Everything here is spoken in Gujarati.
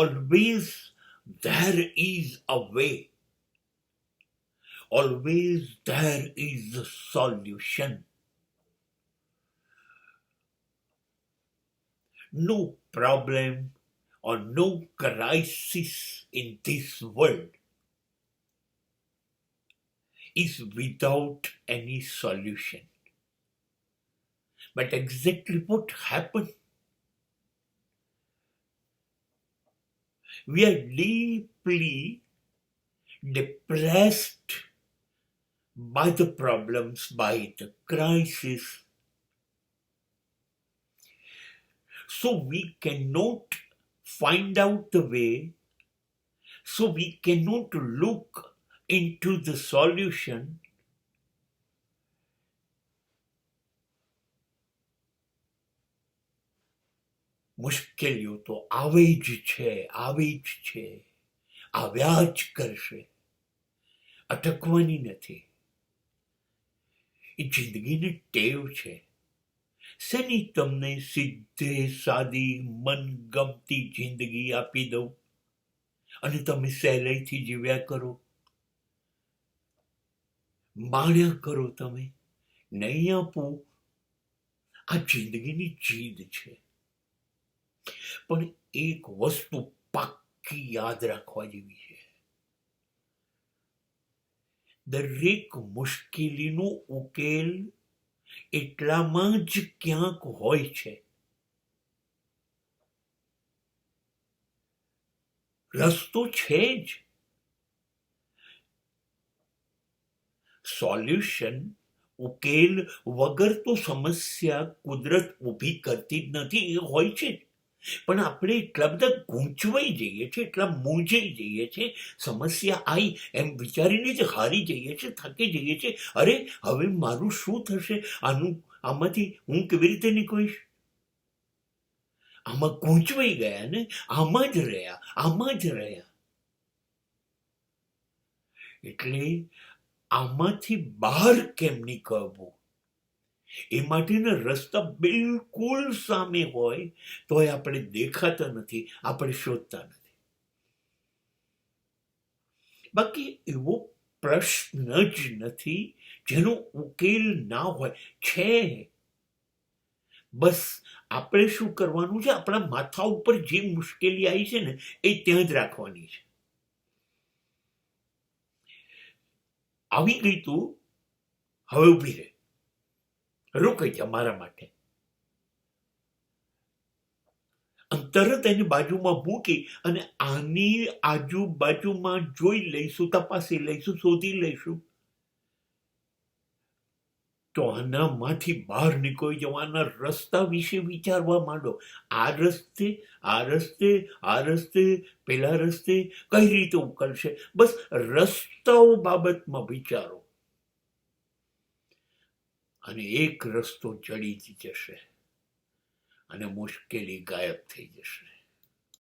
always there is a way. Always there is a solution. No problem or no crisis in this world is without any solution. But exactly what happened? We are deeply depressed by the problems, by the crisis. So we cannot find out the way, so we cannot look into the solution. મુશ્કેલીઓ તો આવે જ છે, આવ્યા જ કરશે, અટકવાની નથી. એ જિંદગીની ટેવ છે. શેની તમને સીધે સાદી મનગમતી જિંદગી આપી દઉં અને તમે સહેલાઈથી જીવ્યા કરો, માણ્યા કરો. તમે નહીં આપો. આ જિંદગીની જીદ છે. પણ એક વસ્તુ પાક્કી યાદ રાખવા જેવી છે. દરેક મુશ્કેલીનો ઉકેલ એટલામાં જ ક્યાંક હોય છે. રસ્તો છે જ. સોલ્યુશન, ઉકેલ વગર તો સમસ્યા કુદરત ઊભી કરતી જ નથી. એ હોય છે જ. પણ આપણે એટલા બધા ગૂંચવાઈ જઈએ છીએ, એટલા મૂંઝાઈ જઈએ છીએ, સમસ્યા આવી એમ વિચારીને જ હારી જઈએ છીએ, થાકી જઈએ છીએ. અરે હવે મારું શું થશે? આમાંથી હું કેવી રીતે નીકળીશ? આમાં ગૂંચવાઈ ગયા ને, આમાં જ રહ્યા. એટલે આમાંથી બહાર કેમ નીકળવું? એ માટેના રસ્તા બિલકુલ સામે હોય તોય આપણે દેખાતા નથી, આપણે શોધતા નથી. બાકી એવો પ્રશ્ન જ નથી જેનો ઉકેલ ના હોય. છે. બસ આપણે શું કરવાનું છે? આપણા માથા ઉપર જે મુશ્કેલી આવી છે ને એ ત્યાં જ રાખવાની છે. આવી ગઈ તું, હવે ઊભી રહે, રોકાઈ જા મારા માટે. તરત એની બાજુમાં મૂકી અને આની આજુબાજુમાં જોઈ લઈશું, તપાસી લઈશું, શોધી લઈશું. તો આનામાંથી બહાર નીકળી જવાના રસ્તા વિશે વિચારવા માંડો. આ રસ્તે, પેલા રસ્તે કઈ રીતે ઉકલશે? બસ રસ્તાઓ બાબતમાં વિચારો અને એક રસ્તો જડી જશે અને મુશ્કેલી ગાયબ થઈ જશે.